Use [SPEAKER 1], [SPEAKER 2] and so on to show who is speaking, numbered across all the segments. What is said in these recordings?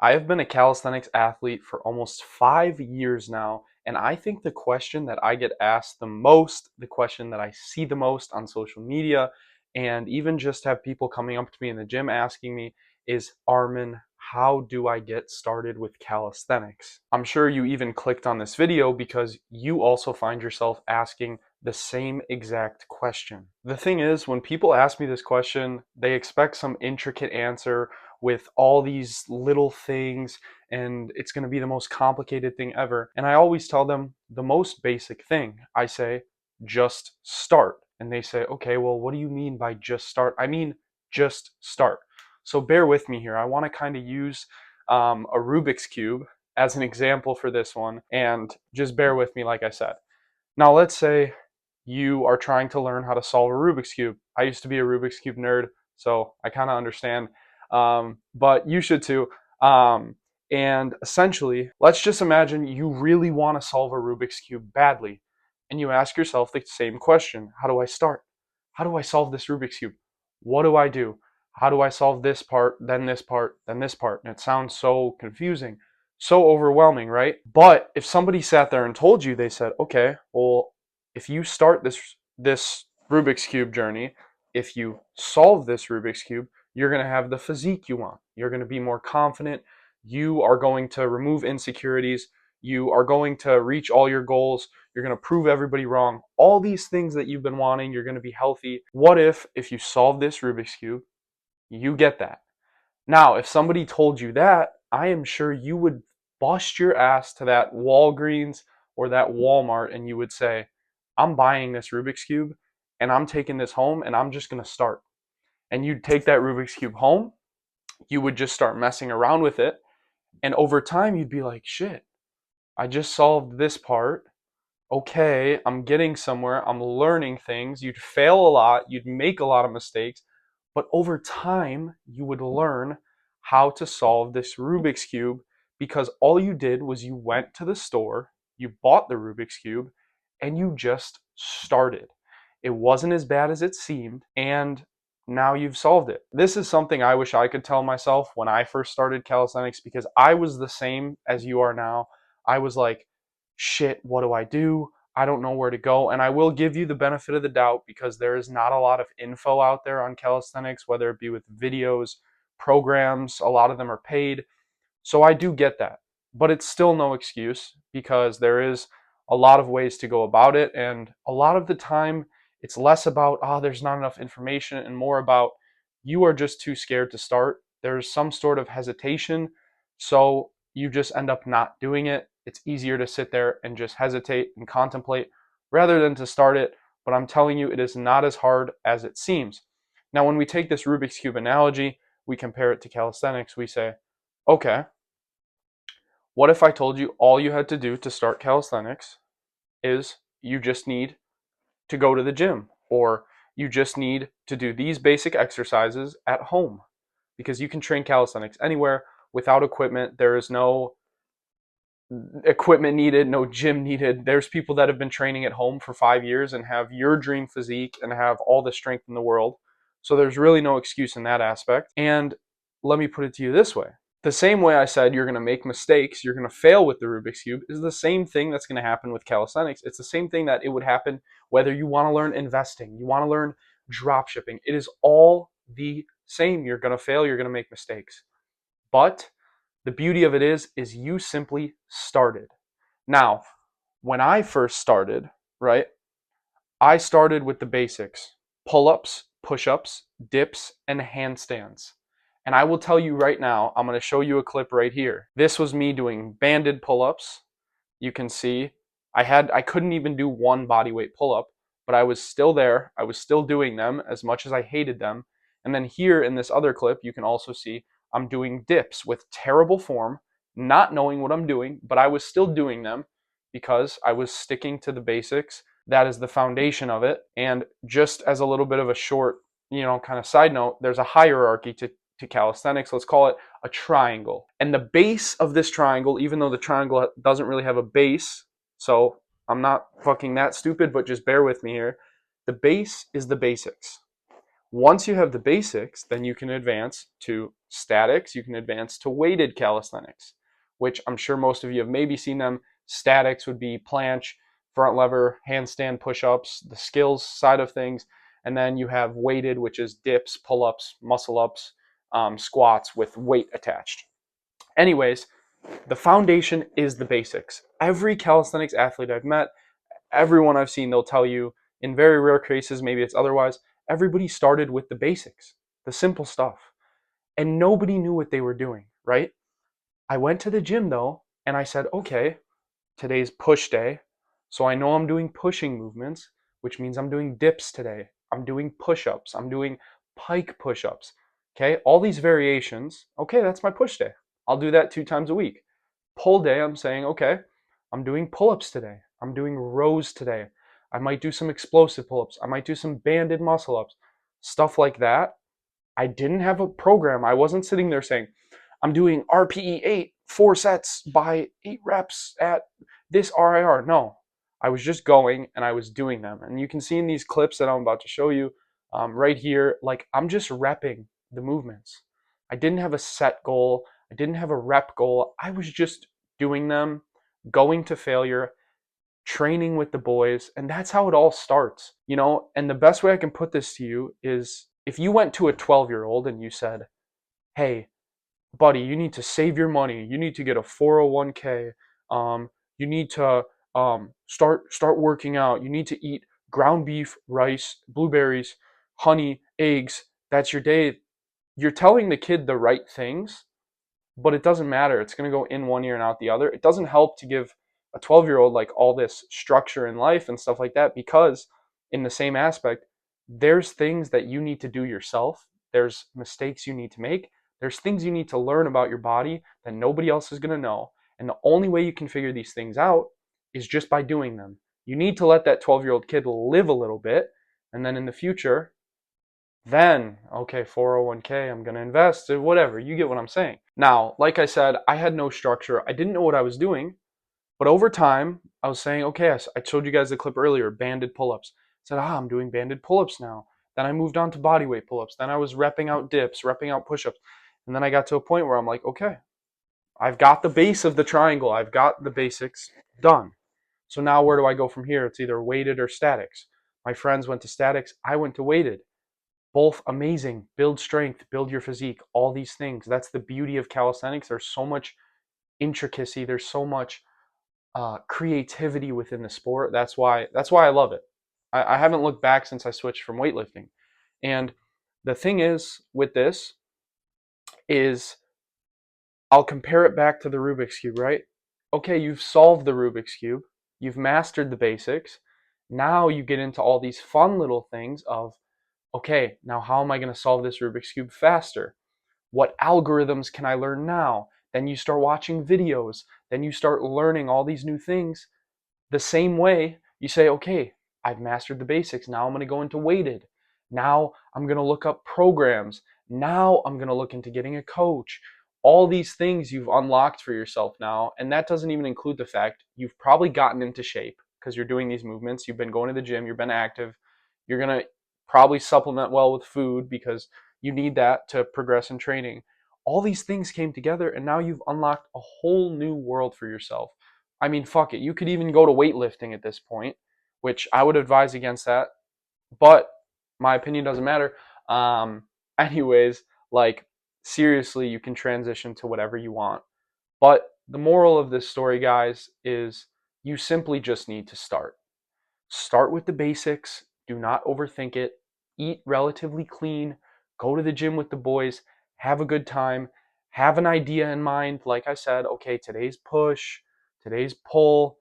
[SPEAKER 1] I have been a calisthenics athlete for almost 5 years now, and I think the question that I get asked the most, the question that I see the most on social media, and even just have people coming up to me in the gym asking me is, Armin, how do I get started with calisthenics? I'm sure you even clicked on this video because you also find yourself asking the same exact question. The thing is, when people ask me this question, they expect some intricate answer with all these little things, and it's going to be the most complicated thing ever. And I always tell them the most basic thing. I say, just start. And they say, okay, well, what do you mean by just start? I mean, just start. So bear with me here. I want to kind of use a Rubik's Cube as an example for this one, and just bear with me, like I said. Now, let's say you are trying to learn how to solve a Rubik's Cube. I used to be a Rubik's Cube nerd, so I kind of understand, but you should too. And essentially, let's just imagine you really want to solve a Rubik's Cube badly, and you ask yourself the same question: how do I start? How do I solve this Rubik's Cube? What do I do? How do I solve this part, then this part, then this part? And it sounds so confusing, so overwhelming, right? But if somebody sat there and told you, they said, okay, well, if you start this Rubik's Cube journey, if you solve this Rubik's Cube, you're going to have the physique you want. You're going to be more confident. You are going to remove insecurities. You are going to reach all your goals. You're going to prove everybody wrong. All these things that you've been wanting, you're going to be healthy. What if you solve this Rubik's Cube, you get that? Now, if somebody told you that, I am sure you would bust your ass to that Walgreens or that Walmart and you would say, I'm buying this Rubik's Cube and I'm taking this home and I'm just going to start. And you'd take that Rubik's Cube home, you would just start messing around with it. And over time, you'd be like, shit, I just solved this part. Okay, I'm getting somewhere. I'm learning things. You'd fail a lot. You'd make a lot of mistakes. But over time, you would learn how to solve this Rubik's Cube because all you did was you went to the store, you bought the Rubik's Cube, and you just started. It wasn't as bad as it seemed, and now you've solved it. This is something I wish I could tell myself when I first started calisthenics because I was the same as you are now. I was like, shit, what do I do? I don't know where to go. And I will give you the benefit of the doubt because there is not a lot of info out there on calisthenics, whether it be with videos, programs, a lot of them are paid. So I do get that. But it's still no excuse because there is a lot of ways to go about it. And a lot of the time, it's less about, oh, there's not enough information, and more about you are just too scared to start. There's some sort of hesitation. So you just end up not doing it. It's easier to sit there and just hesitate and contemplate rather than to start it. But I'm telling you, it is not as hard as it seems. Now, when we take this Rubik's Cube analogy, we compare it to calisthenics, we say, okay, what if I told you all you had to do to start calisthenics is you just need to go to the gym, or you just need to do these basic exercises at home? Because you can train calisthenics anywhere without equipment. There is no equipment needed, no gym needed. There's people that have been training at home for 5 years and have your dream physique and have all the strength in the world. So there's really no excuse in that aspect. And let me put it to you this way. The same way I said you're going to make mistakes, you're going to fail with the Rubik's Cube, is the same thing that's going to happen with calisthenics. It's the same thing that it would happen whether you want to learn investing, you want to learn drop shipping. It is all the same. You're going to fail, you're going to make mistakes. But the beauty of it is you simply started. Now, when I first started, right, I started with the basics: pull-ups, push-ups, dips, and handstands. And I will tell you right now, I'm going to show you a clip right here. This was me doing banded pull-ups. You can see I couldn't even do one bodyweight pull-up, but I was still there. I was still doing them as much as I hated them. And then here in this other clip, you can also see I'm doing dips with terrible form, not knowing what I'm doing, but I was still doing them because I was sticking to the basics. That is the foundation of it. And just as a little bit of a short, kind of side note, there's a hierarchy to calisthenics. Let's call it a triangle. And the base of this triangle, even though the triangle doesn't really have a base, so I'm not fucking that stupid, but just bear with me here. The base is the basics. Once you have the basics, then you can advance to statics, you can advance to weighted calisthenics, which I'm sure most of you have maybe seen them. Statics would be planche, front lever, handstand push-ups, the skills side of things. And then you have weighted, which is dips, pull-ups, muscle-ups, squats with weight attached. Anyways, the foundation is the basics. Every calisthenics athlete I've met, everyone I've seen, they'll tell you, in very rare cases, maybe it's otherwise, everybody started with the basics, the simple stuff. And nobody knew what they were doing, right? I went to the gym though, and I said, okay, today's push day. So I know I'm doing pushing movements, which means I'm doing dips today. I'm doing push ups. I'm doing pike push ups. Okay, all these variations. Okay, that's my push day. I'll do that 2 times a week. Pull day, I'm saying, okay, I'm doing pull ups today. I'm doing rows today. I might do some explosive pull ups. I might do some banded muscle ups. Stuff like that. I didn't have a program. I wasn't sitting there saying, I'm doing RPE 8, 4 sets by 8 reps at this RIR. No, I was just going and I was doing them. And you can see in these clips that I'm about to show you right here, like I'm just repping the movements. I didn't have a set goal. I didn't have a rep goal. I was just doing them, going to failure, training with the boys, and that's how it all starts, you know? And the best way I can put this to you is if you went to a 12-year-old and you said, hey, buddy, you need to save your money. You need to get a 401k. You need to start working out. You need to eat ground beef, rice, blueberries, honey, eggs. That's your day. You're telling the kid the right things, but it doesn't matter. It's going to go in one ear and out the other. It doesn't help to give a 12-year-old like all this structure in life and stuff like that, because in the same aspect, there's things that you need to do yourself. There's mistakes you need to make. There's things you need to learn about your body that nobody else is going to know. And the only way you can figure these things out is just by doing them. You need to let that 12-year-old kid live a little bit. And then in the future, then, okay, 401k, I'm going to invest, or whatever. You get what I'm saying. Now, like I said, I had no structure. I didn't know what I was doing. But over time, I was saying, okay, I showed you guys the clip earlier, banded pull-ups. I said, I'm doing banded pull-ups now. Then I moved on to bodyweight pull-ups. Then I was repping out dips, repping out push-ups. And then I got to a point where I'm like, okay, I've got the base of the triangle. I've got the basics done. So now where do I go from here? It's either weighted or statics. My friends went to statics. I went to weighted. Both amazing. Build strength, build your physique, all these things. That's the beauty of calisthenics. There's so much intricacy. There's so much creativity within the sport. That's why I love it. I haven't looked back since I switched from weightlifting. And the thing is with this is I'll compare it back to the Rubik's Cube, right? Okay, you've solved the Rubik's Cube. You've mastered the basics. Now you get into all these fun little things of, okay, now how am I going to solve this Rubik's Cube faster? What algorithms can I learn now? Then you start watching videos. Then you start learning all these new things. The same way you say, okay, I've mastered the basics. Now I'm going to go into weighted. Now I'm going to look up programs. Now I'm going to look into getting a coach. All these things you've unlocked for yourself now. And that doesn't even include the fact you've probably gotten into shape because you're doing these movements. You've been going to the gym. You've been active. You're going to probably supplement well with food because you need that to progress in training. All these things came together and now you've unlocked a whole new world for yourself. I mean, fuck it. You could even go to weightlifting at this point, which I would advise against that. But my opinion doesn't matter. Anyways, like, seriously, you can transition to whatever you want. But the moral of this story, guys, is you simply just need to start. Start with the basics. Do not overthink it. Eat relatively clean. Go to the gym with the boys. Have a good time. Have an idea in mind. Like I said, okay, today's push, today's pull.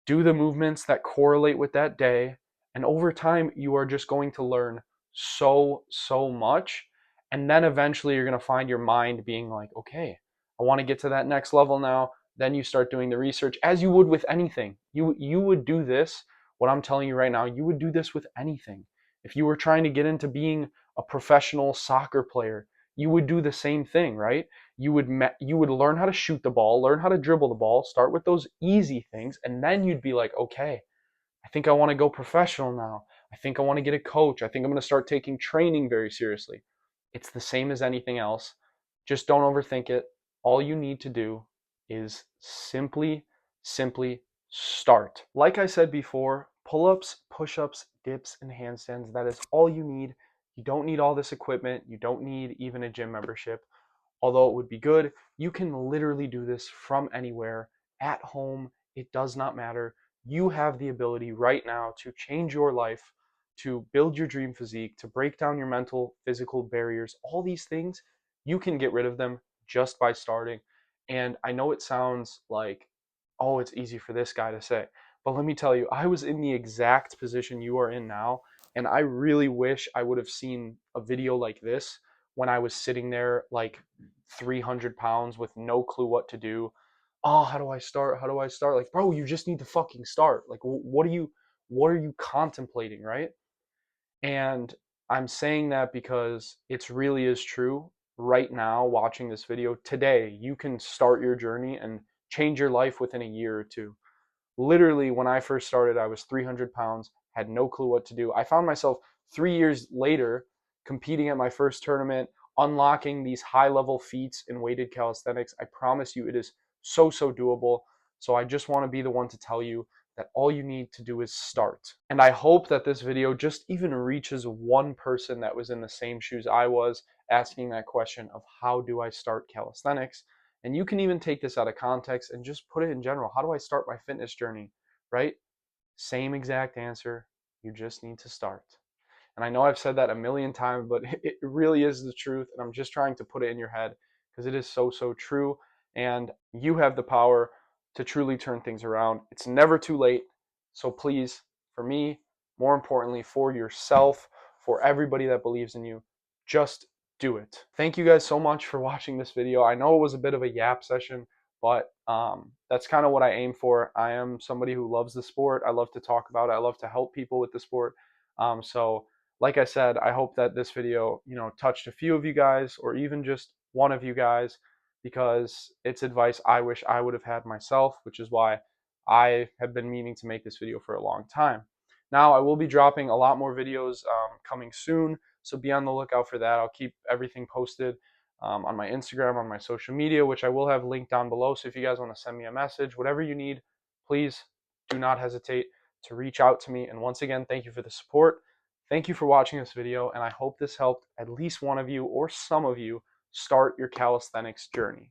[SPEAKER 1] Do the movements that correlate with that day. And over time, you are just going to learn so much. And then eventually, you're going to find your mind being like, okay, I want to get to that next level now. Then you start doing the research as you would with anything. You would do this, what I'm telling you right now, you would do this with anything. If you were trying to get into being a professional soccer player, you would do the same thing, right? You would learn how to shoot the ball, learn how to dribble the ball, start with those easy things, and then you'd be like, okay, I think I want to go professional now. I think I want to get a coach. I think I'm going to start taking training very seriously. It's the same as anything else. Just don't overthink it. All you need to do is simply start. Like I said before, pull-ups, push-ups, dips, and handstands, that is all you need. You don't need all this equipment. You don't need even a gym membership. Although it would be good, you can literally do this from anywhere, at home. It does not matter. You have the ability right now to change your life, to build your dream physique, to break down your mental, physical barriers. All these things, you can get rid of them just by starting. And I know it sounds like, oh, it's easy for this guy to say. But let me tell you, I was in the exact position you are in now. And I really wish I would have seen a video like this when I was sitting there like 300 pounds with no clue what to do. Oh, how do I start? How do I start? Like, bro, you just need to fucking start. Like, what are you contemplating, right? And I'm saying that because it's really is true. Right now, watching this video today, you can start your journey and change your life within a year or two. Literally, when I first started, I was 300 pounds, had no clue what to do. I found myself 3 years later competing at my first tournament, unlocking these high level feats in weighted calisthenics. I promise you, it is so doable. So I just want to be the one to tell you that all you need to do is start. And I hope that this video just even reaches one person that was in the same shoes I was, asking that question of how do I start calisthenics? And you can even take this out of context and just put it in general. How do I start my fitness journey? Right? Same exact answer. You just need to start. And I know I've said that a million times, but it really is the truth. And I'm just trying to put it in your head because it is so true. And you have the power to truly turn things around. It's never too late. So please, for me, more importantly, for yourself, for everybody that believes in you, just do it. Thank you guys so much for watching this video. I know it was a bit of a yap session, but that's kind of what I aim for. I am somebody who loves the sport. I love to talk about it. I love to help people with the sport. So like I said, I hope that this video, touched a few of you guys or even just one of you guys, because it's advice I wish I would have had myself, which is why I have been meaning to make this video for a long time. Now, I will be dropping a lot more videos coming soon, so be on the lookout for that. I'll keep everything posted on my Instagram, on my social media, which I will have linked down below. So if you guys want to send me a message, whatever you need, please do not hesitate to reach out to me. And once again, thank you for the support. Thank you for watching this video, and I hope this helped at least one of you or some of you start your calisthenics journey.